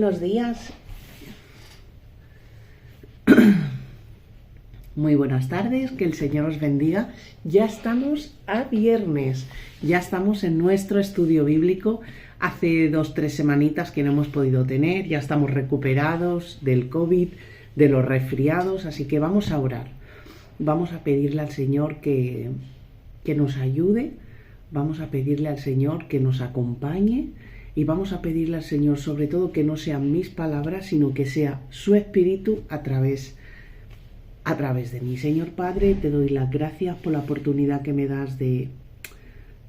buenos días. Muy buenas tardes, que el Señor os bendiga. Ya estamos a viernes, ya estamos en nuestro estudio bíblico. Hace 2-3 semanitas que no hemos podido tener, ya estamos recuperados del COVID, de los resfriados, así que vamos a orar. Vamos a pedirle al Señor que nos ayude, vamos a pedirle al Señor que nos acompañe y vamos a pedirle al Señor sobre todo que no sean mis palabras, sino que sea su Espíritu a través de mí. Señor Padre, te doy las gracias por la oportunidad que me das de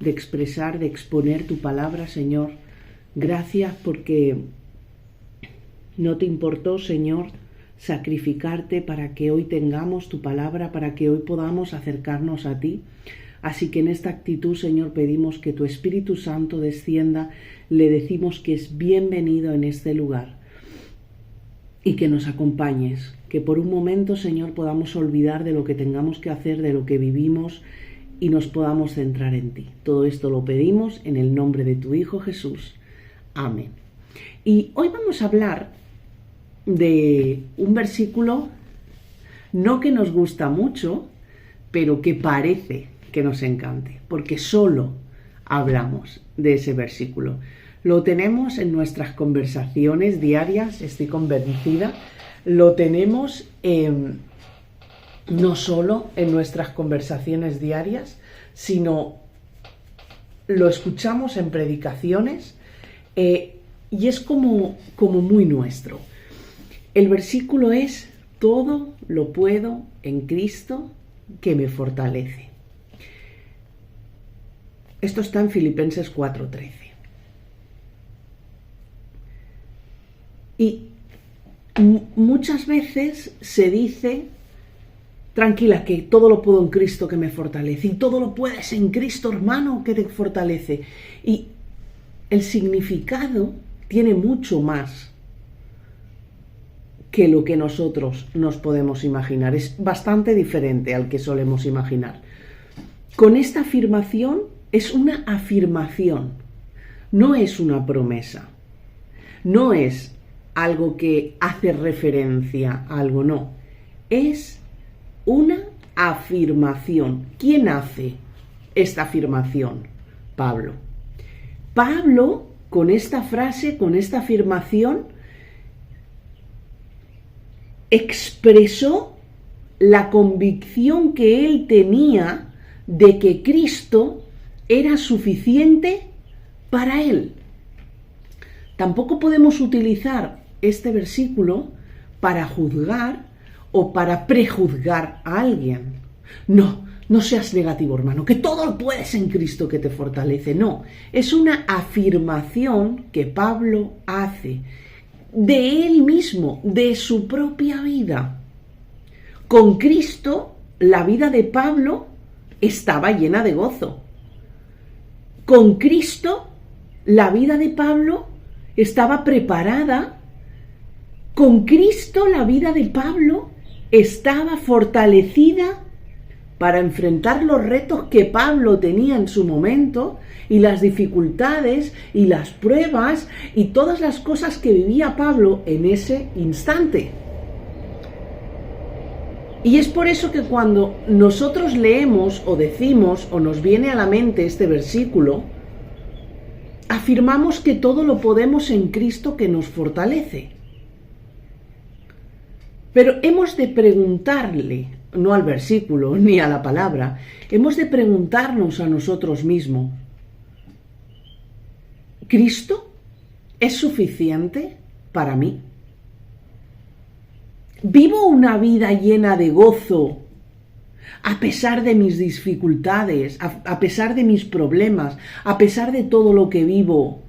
expresar, de exponer tu palabra, Señor. Gracias porque no te importó, Señor, sacrificarte para que hoy tengamos tu palabra, para que hoy podamos acercarnos a ti. Así que en esta actitud, Señor, pedimos que tu Espíritu Santo descienda, le decimos que es bienvenido en este lugar y que nos acompañes, que por un momento, Señor, podamos olvidar de lo que tengamos que hacer, de lo que vivimos y nos podamos centrar en ti. Todo esto lo pedimos en el nombre de tu Hijo Jesús. Amén. Y hoy vamos a hablar de un versículo no que nos gusta mucho, pero que parece que nos encante, porque solo hablamos de ese versículo. Lo tenemos en nuestras conversaciones diarias, estoy convencida. Lo tenemos no solo en nuestras conversaciones diarias, sino lo escuchamos en predicaciones y es como muy nuestro. El versículo es: todo lo puedo en Cristo que me fortalece. Esto está en Filipenses 4:13. Y muchas veces se dice: tranquila, que todo lo puedo en Cristo que me fortalece. Y todo lo puedes en Cristo, hermano, que te fortalece. Y el significado tiene mucho más que lo que nosotros nos podemos imaginar. Es bastante diferente al que solemos imaginar. Con esta afirmación, es una afirmación, no es una promesa, no es algo que hace referencia a algo, no, es una afirmación. ¿Quién hace esta afirmación? Pablo. Pablo, con esta frase, con esta afirmación, expresó la convicción que él tenía de que Cristo era suficiente para él. Tampoco podemos utilizar este versículo para juzgar o para prejuzgar a alguien. No seas negativo, hermano, que todo lo puedes en Cristo que te fortalece. No, es una afirmación que Pablo hace de él mismo, de su propia vida. Con Cristo, la vida de Pablo estaba llena de gozo. Con Cristo, la vida de Pablo estaba preparada. Con Cristo, la vida de Pablo estaba fortalecida para enfrentar los retos que Pablo tenía en su momento y las dificultades y las pruebas y todas las cosas que vivía Pablo en ese instante. Y es por eso que cuando nosotros leemos o decimos o nos viene a la mente este versículo, afirmamos que todo lo podemos en Cristo que nos fortalece. Pero hemos de preguntarle, no al versículo ni a la palabra, hemos de preguntarnos a nosotros mismos: ¿Cristo es suficiente para mí? ¿Vivo una vida llena de gozo a pesar de mis dificultades, a pesar de mis problemas, a pesar de todo lo que vivo?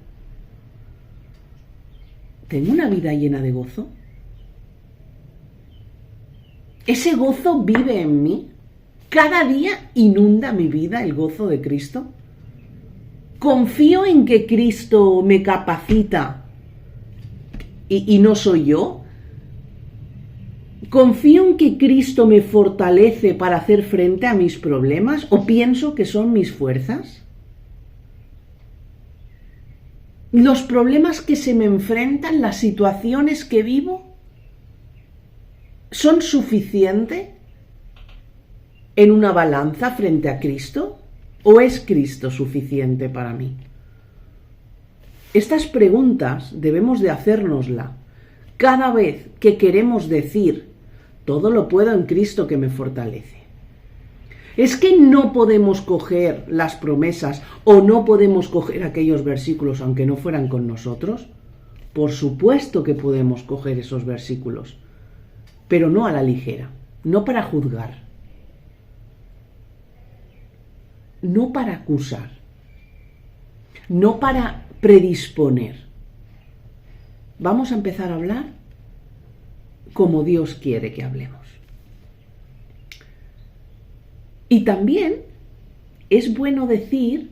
¿Tengo una vida llena de gozo? ¿Ese gozo vive en mí? ¿Cada día inunda mi vida el gozo de Cristo? ¿Confío en que Cristo me capacita y no soy yo? ¿Confío en que Cristo me fortalece para hacer frente a mis problemas o pienso que son mis fuerzas? los problemas que se me enfrentan, las situaciones que vivo, son suficientes en una balanza frente a Cristo? ¿O es Cristo suficiente para mí? Estas preguntas debemos de hacérnosla cada vez que queremos decir: todo lo puedo en Cristo que me fortalece. Es que no podemos coger las promesas o no podemos coger aquellos versículos aunque no fueran con nosotros. Por supuesto que podemos coger esos versículos, pero no a la ligera, no para juzgar, no para acusar, no para predisponer. Vamos a empezar a hablar como Dios quiere que hablemos. Y también es bueno decir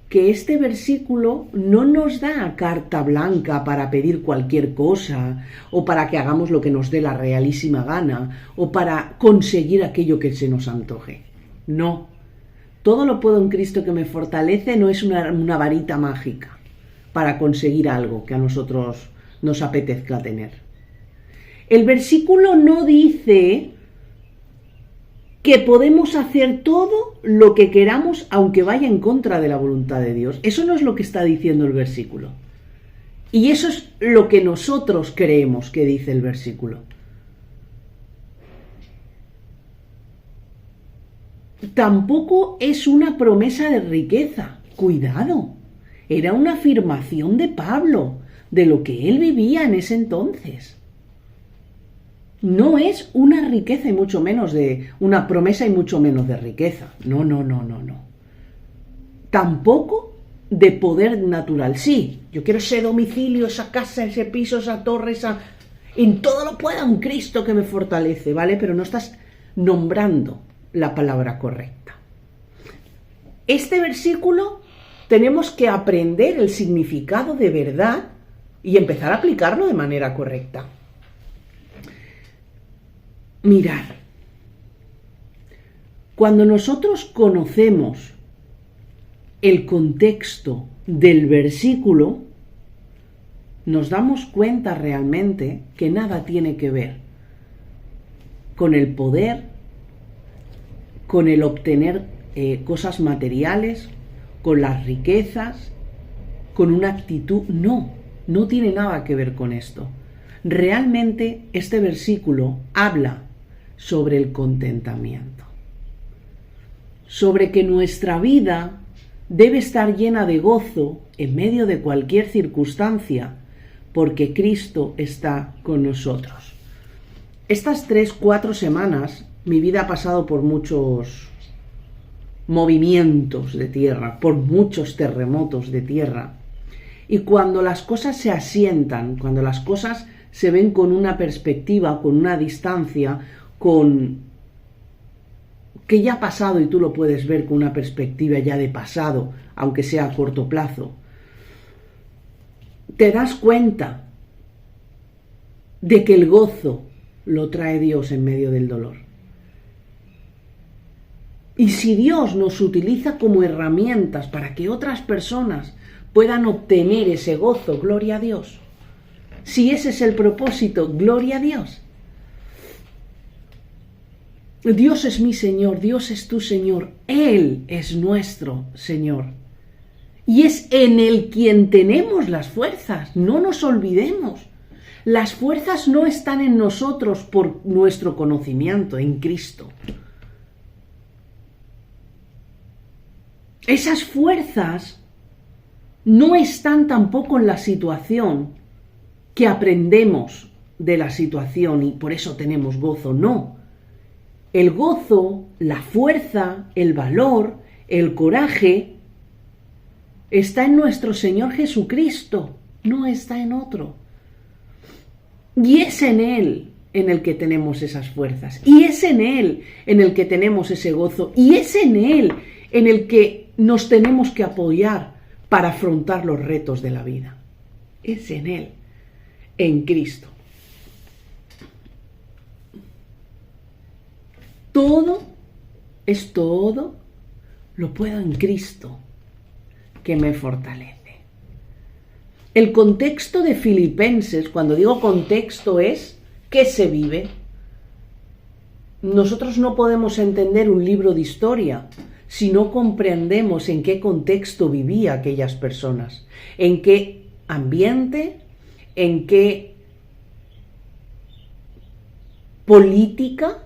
que este versículo no nos da carta blanca para pedir cualquier cosa, o para que hagamos lo que nos dé la realísima gana, o para conseguir aquello que se nos antoje. No. Todo lo puedo en Cristo que me fortalece no es una varita mágica para conseguir algo que a nosotros nos apetezca tener. El versículo no dice que podemos hacer todo lo que queramos aunque vaya en contra de la voluntad de Dios. Eso no es lo que está diciendo el versículo. Y eso es lo que nosotros creemos que dice el versículo. Tampoco es una promesa de riqueza. Cuidado. Era una afirmación de Pablo, de lo que él vivía en ese entonces. No es una riqueza y mucho menos de una promesa y mucho menos de riqueza. No. Tampoco de poder natural. Sí, yo quiero ese domicilio, esa casa, ese piso, esa torre, en todo lo pueda un Cristo que me fortalece, ¿vale? Pero no estás nombrando la palabra correcta. Este versículo tenemos que aprender el significado de verdad y empezar a aplicarlo de manera correcta. Mirad, cuando nosotros conocemos el contexto del versículo, nos damos cuenta realmente que nada tiene que ver con el poder, con el obtener cosas materiales, con las riquezas, con una actitud. No tiene nada que ver con esto. Realmente este versículo habla sobre el contentamiento, sobre que nuestra vida debe estar llena de gozo en medio de cualquier circunstancia, porque Cristo está con nosotros. Estas 3-4 semanas mi vida ha pasado por muchos movimientos de tierra, por muchos terremotos de tierra, y cuando las cosas se asientan, cuando las cosas se ven con una perspectiva, con una distancia, con que ya ha pasado y tú lo puedes ver con una perspectiva ya de pasado, aunque sea a corto plazo, te das cuenta de que el gozo lo trae Dios en medio del dolor. Y si Dios nos utiliza como herramientas para que otras personas puedan obtener ese gozo, gloria a Dios. Si ese es el propósito, gloria a Dios. Dios es mi Señor, Dios es tu Señor, Él es nuestro Señor. Y es en Él quien tenemos las fuerzas, no nos olvidemos. Las fuerzas no están en nosotros por nuestro conocimiento, en Cristo. Esas fuerzas no están tampoco en la situación, que aprendemos de la situación y por eso tenemos gozo, no. El gozo, la fuerza, el valor, el coraje está en nuestro Señor Jesucristo, no está en otro. Y es en Él en el que tenemos esas fuerzas, y es en Él en el que tenemos ese gozo, y es en Él en el que nos tenemos que apoyar para afrontar los retos de la vida. Es en Él, en Cristo. Todo lo puedo en Cristo que me fortalece. El contexto de Filipenses, cuando digo contexto, es ¿qué se vive? Nosotros no podemos entender un libro de historia si no comprendemos en qué contexto vivían aquellas personas, en qué ambiente, en qué política,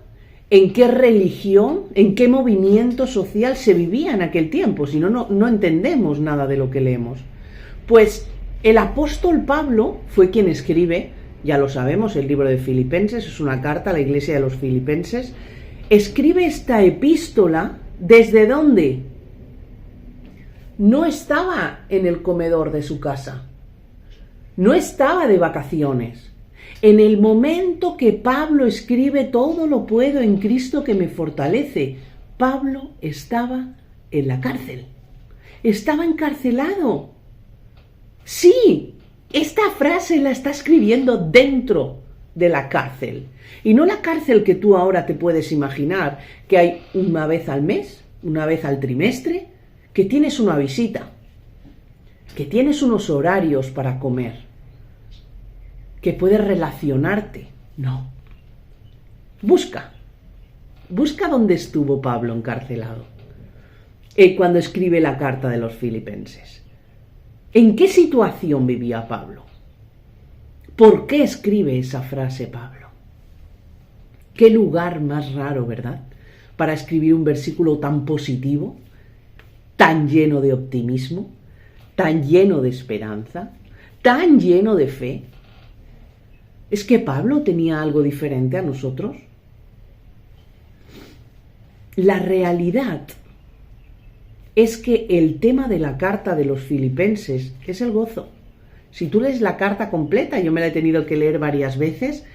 en qué religión, en qué movimiento social se vivía en aquel tiempo. Si no, no entendemos nada de lo que leemos. Pues el apóstol Pablo fue quien escribe, ya lo sabemos, el libro de Filipenses, es una carta a la iglesia de los filipenses. Escribe esta epístola, ¿desde dónde? No estaba en el comedor de su casa, no estaba de vacaciones. En el momento que Pablo escribe todo lo puedo en Cristo que me fortalece, Pablo estaba en la cárcel, estaba encarcelado. Sí, esta frase la está escribiendo dentro de la cárcel. Y no la cárcel que tú ahora te puedes imaginar, que hay una vez al mes, una vez al trimestre, que tienes una visita, que tienes unos horarios para comer, que puedes relacionarte. No. Busca dónde estuvo Pablo encarcelado cuando escribe la carta de los filipenses. ¿En qué situación vivía Pablo? ¿Por qué escribe esa frase Pablo? Qué lugar más raro, ¿verdad? Para escribir un versículo tan positivo, tan lleno de optimismo, tan lleno de esperanza, tan lleno de fe. ¿Es que Pablo tenía algo diferente a nosotros? La realidad es que el tema de la carta de los filipenses es el gozo. Si tú lees la carta completa, yo me la he tenido que leer varias veces,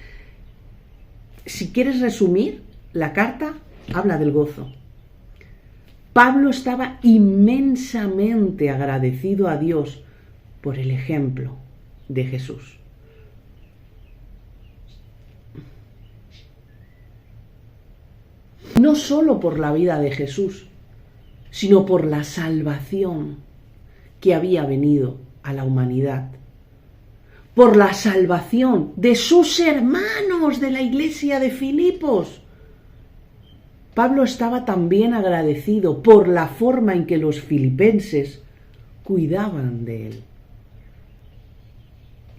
si quieres resumir, la carta habla del gozo. Pablo estaba inmensamente agradecido a Dios por el ejemplo de Jesús. No solo por la vida de Jesús, sino por la salvación que había venido a la humanidad, por la salvación de sus hermanos de la iglesia de Filipos. Pablo estaba también agradecido por la forma en que los filipenses cuidaban de él.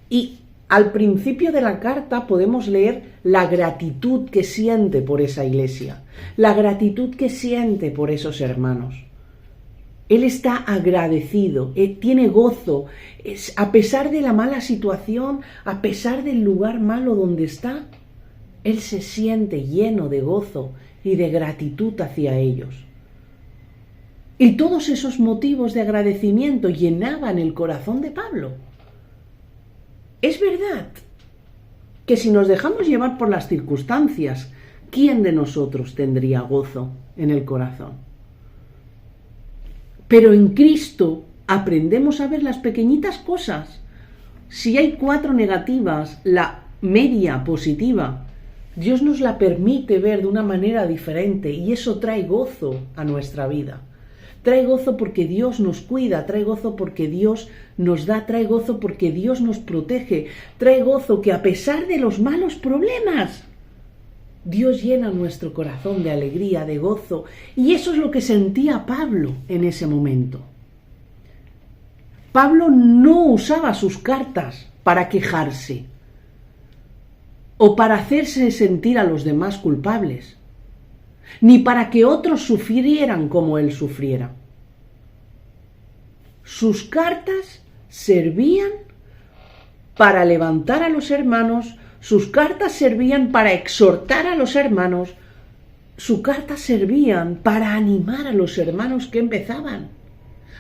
Y al principio de la carta podemos leer la gratitud que siente por esa iglesia, la gratitud que siente por esos hermanos. Él está agradecido, tiene gozo, a pesar de la mala situación, a pesar del lugar malo donde está, él se siente lleno de gozo y de gratitud hacia ellos. Y todos esos motivos de agradecimiento llenaban el corazón de Pablo. Es verdad que si nos dejamos llevar por las circunstancias, ¿quién de nosotros tendría gozo en el corazón? Pero en Cristo aprendemos a ver las pequeñitas cosas. Si hay 4 negativas, la media positiva, Dios nos la permite ver de una manera diferente y eso trae gozo a nuestra vida. Trae gozo porque Dios nos cuida, trae gozo porque Dios nos da, trae gozo porque Dios nos protege, trae gozo que a pesar de los malos problemas, Dios llena nuestro corazón de alegría, de gozo, y eso es lo que sentía Pablo en ese momento. Pablo no usaba sus cartas para quejarse o para hacerse sentir a los demás culpables, ni para que otros sufrieran como él sufriera. Sus cartas servían para levantar a los hermanos, sus cartas servían para exhortar a los hermanos, sus cartas servían para animar a los hermanos que empezaban.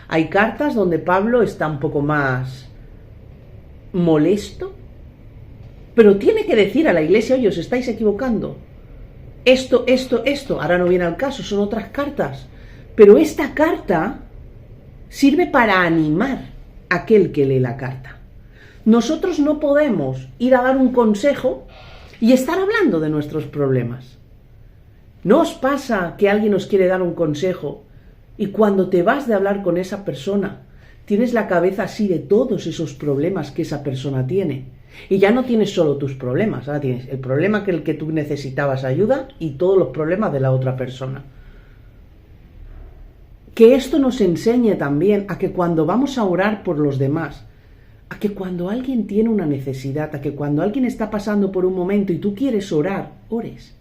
Hay cartas donde Pablo está un poco más molesto, pero tiene que decir a la iglesia: oye, os estáis equivocando. Esto, ahora no viene al caso, son otras cartas. Pero esta carta sirve para animar a aquel que lee la carta. Nosotros no podemos ir a dar un consejo y estar hablando de nuestros problemas. ¿No os pasa que alguien os quiere dar un consejo y cuando te vas de hablar con esa persona, tienes la cabeza así de todos esos problemas que esa persona tiene. Y ya no tienes solo tus problemas, ahora tienes el problema que el que tú necesitabas ayuda y todos los problemas de la otra persona. Que esto nos enseñe también a que cuando vamos a orar por los demás, a que cuando alguien tiene una necesidad, a que cuando alguien está pasando por un momento y tú quieres orar, ores.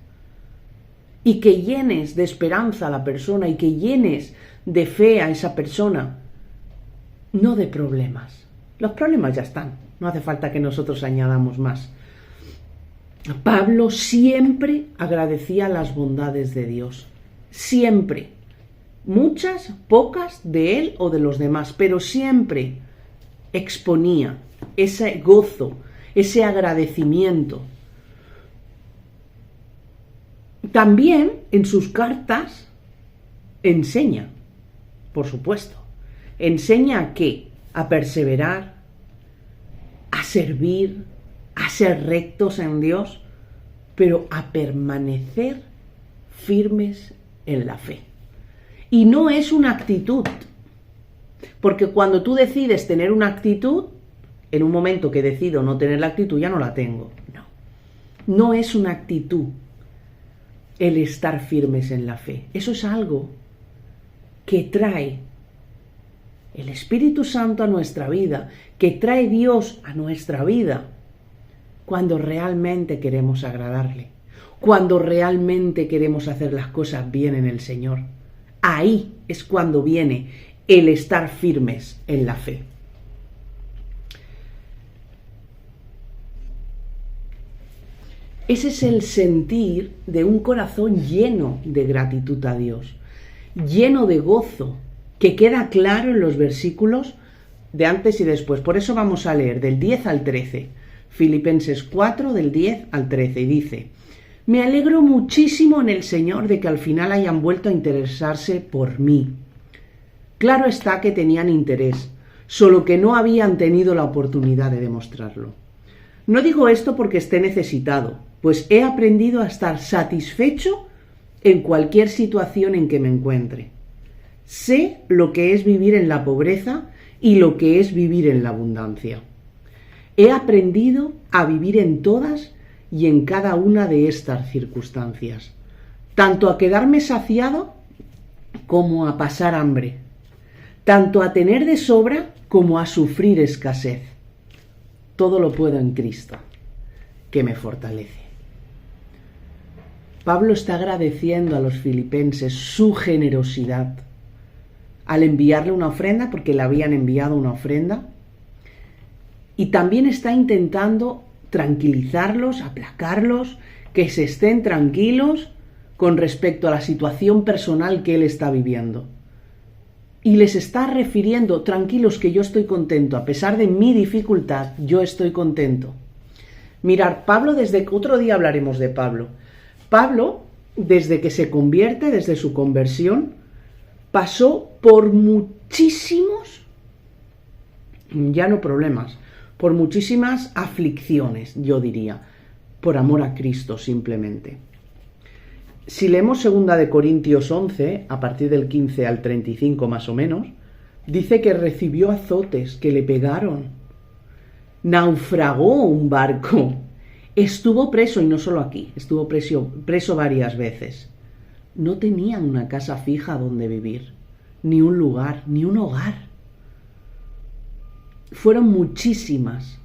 Y que llenes de esperanza a la persona y que llenes de fe a esa persona, no de problemas. Los problemas ya están, no hace falta que nosotros añadamos más. Pablo siempre agradecía las bondades de Dios, siempre. Muchas, pocas, de él o de los demás, pero siempre exponía ese gozo, ese agradecimiento. También en sus cartas enseña, por supuesto, enseña a qué, a perseverar, a servir, a ser rectos en Dios, pero a permanecer firmes en la fe. Y no es una actitud, porque cuando tú decides tener una actitud, en un momento que decido no tener la actitud, ya no la tengo. No es una actitud el estar firmes en la fe. Eso es algo que trae el Espíritu Santo a nuestra vida, que trae Dios a nuestra vida, cuando realmente queremos agradarle, cuando realmente queremos hacer las cosas bien en el Señor. Ahí es cuando viene el estar firmes en la fe. Ese es el sentir de un corazón lleno de gratitud a Dios, lleno de gozo, que queda claro en los versículos de antes y después. Por eso vamos a leer del 10 al 13, Filipenses 4 del 10 al 13, y dice: me alegro muchísimo en el Señor de que al final hayan vuelto a interesarse por mí. Claro está que tenían interés, solo que no habían tenido la oportunidad de demostrarlo. No digo esto porque esté necesitado, pues he aprendido a estar satisfecho en cualquier situación en que me encuentre. Sé lo que es vivir en la pobreza y lo que es vivir en la abundancia. He aprendido a vivir en todas y en cada una de estas circunstancias, tanto a quedarme saciado como a pasar hambre, tanto a tener de sobra como a sufrir escasez. Todo lo puedo en Cristo, que me fortalece. Pablo está agradeciendo a los filipenses su generosidad al enviarle una ofrenda, porque le habían enviado una ofrenda, y también está intentando tranquilizarlos, aplacarlos, que se estén tranquilos con respecto a la situación personal que él está viviendo. Y les está refiriendo: tranquilos, que yo estoy contento, a pesar de mi dificultad, yo estoy contento. Mirad, Pablo, desde que otro día hablaremos de Pablo. Pablo, desde que se convierte, desde su conversión, pasó por muchísimos, ya no problemas, por muchísimas aflicciones, yo diría, por amor a Cristo simplemente. Si leemos 2 de Corintios 11, a partir del 15 al 35 más o menos, dice que recibió azotes, que le pegaron, naufragó un barco, estuvo preso, y no solo aquí, estuvo preso varias veces. No tenían una casa fija donde vivir, ni un lugar, ni un hogar. Fueron muchísimas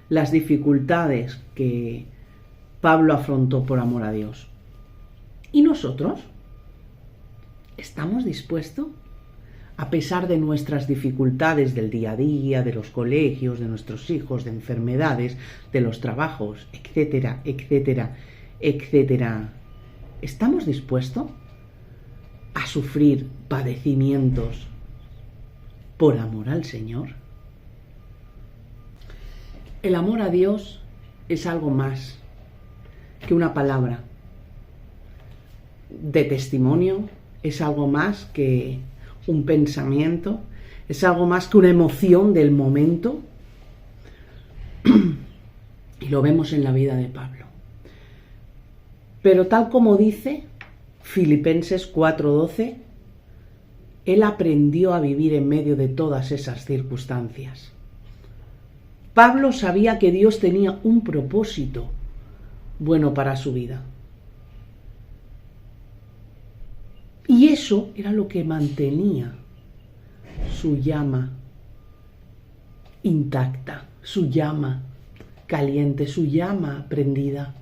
las dificultades que Pablo afrontó por amor a Dios. ¿Y nosotros? ¿Estamos dispuestos? A pesar de nuestras dificultades del día a día, de los colegios, de nuestros hijos, de enfermedades, de los trabajos, etcétera, etcétera, etcétera, ¿estamos dispuestos a sufrir padecimientos por amor al Señor? El amor a Dios es algo más que una palabra de testimonio, es algo más que un pensamiento, es algo más que una emoción del momento. Y lo vemos en la vida de Pablo. Pero tal como dice Filipenses 4:12, Él aprendió a vivir en medio de todas esas circunstancias. Pablo sabía que Dios tenía un propósito bueno para su vida. Y eso era lo que mantenía su llama intacta, su llama caliente, su llama prendida.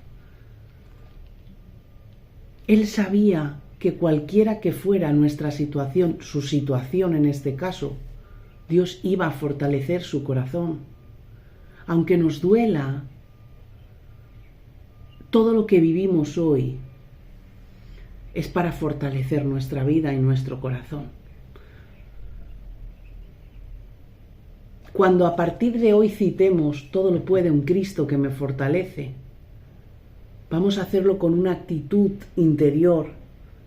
Él sabía que cualquiera que fuera nuestra situación, su situación en este caso, Dios iba a fortalecer su corazón. Aunque nos duela todo lo que vivimos hoy, es para fortalecer nuestra vida y nuestro corazón. Cuando a partir de hoy citemos todo lo puede un Cristo que me fortalece, vamos a hacerlo con una actitud interior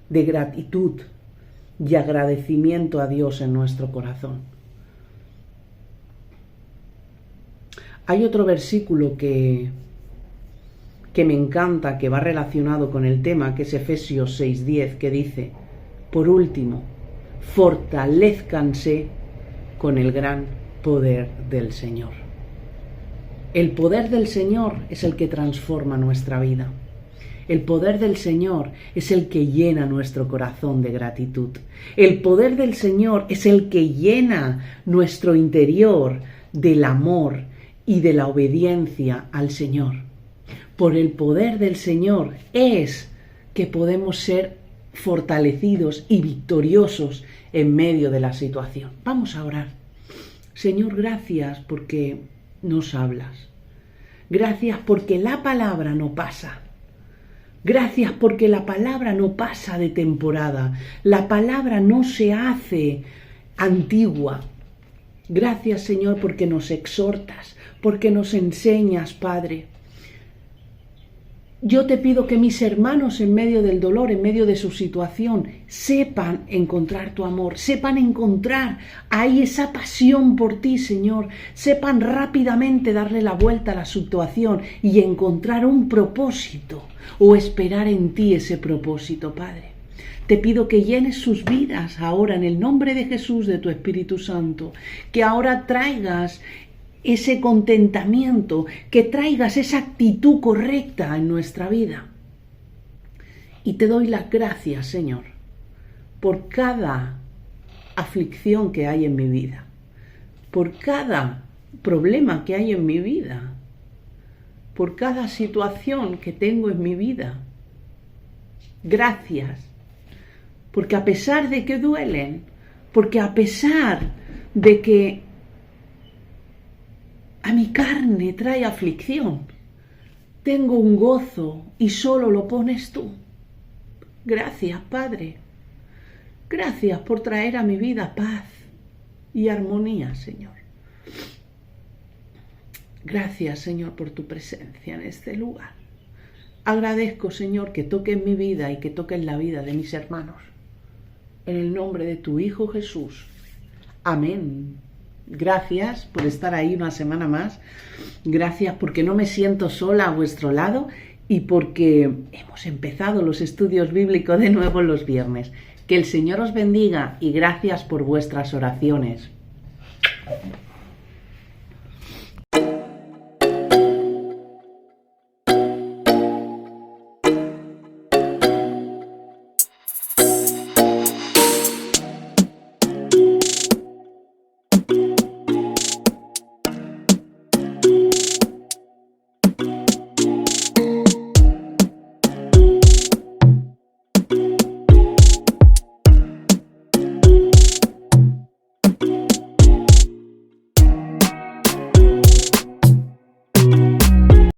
de gratitud y agradecimiento a Dios en nuestro corazón. Hay otro versículo que me encanta, que va relacionado con el tema, que es Efesios 6:10, que dice: por último, fortalézcanse con el gran poder del Señor. El poder del Señor es el que transforma nuestra vida. El poder del Señor es el que llena nuestro corazón de gratitud. El poder del Señor es el que llena nuestro interior del amor y de la obediencia al Señor. Por el poder del Señor es que podemos ser fortalecidos y victoriosos en medio de la situación. Vamos a orar. Señor, gracias porque nos hablas. Gracias porque la palabra no pasa. Gracias porque la palabra no pasa de temporada. La palabra no se hace antigua. Gracias, Señor, porque nos exhortas, porque nos enseñas, Padre. Yo te pido que mis hermanos en medio del dolor, en medio de su situación, sepan encontrar tu amor, sepan encontrar ahí esa pasión por ti, Señor, sepan rápidamente darle la vuelta a la situación y encontrar un propósito o esperar en ti ese propósito, Padre. Te pido que llenes sus vidas ahora en el nombre de Jesús, de tu Espíritu Santo, que ahora traigas ese contentamiento, que traigas esa actitud correcta en nuestra vida. Y te doy las gracias, Señor, por cada aflicción que hay en mi vida, por cada problema que hay en mi vida, por cada situación que tengo en mi vida. Gracias, porque a pesar de que duelen, porque a pesar de que a mi carne trae aflicción, tengo un gozo y solo lo pones tú. Gracias, Padre. Gracias por traer a mi vida paz y armonía, Señor. Gracias, Señor, por tu presencia en este lugar. Agradezco, Señor, que toques mi vida y que toques la vida de mis hermanos. En el nombre de tu Hijo Jesús. Amén. Gracias por estar ahí una semana más. Gracias porque no me siento sola a vuestro lado y porque hemos empezado los estudios bíblicos de nuevo los viernes. Que el Señor os bendiga y gracias por vuestras oraciones.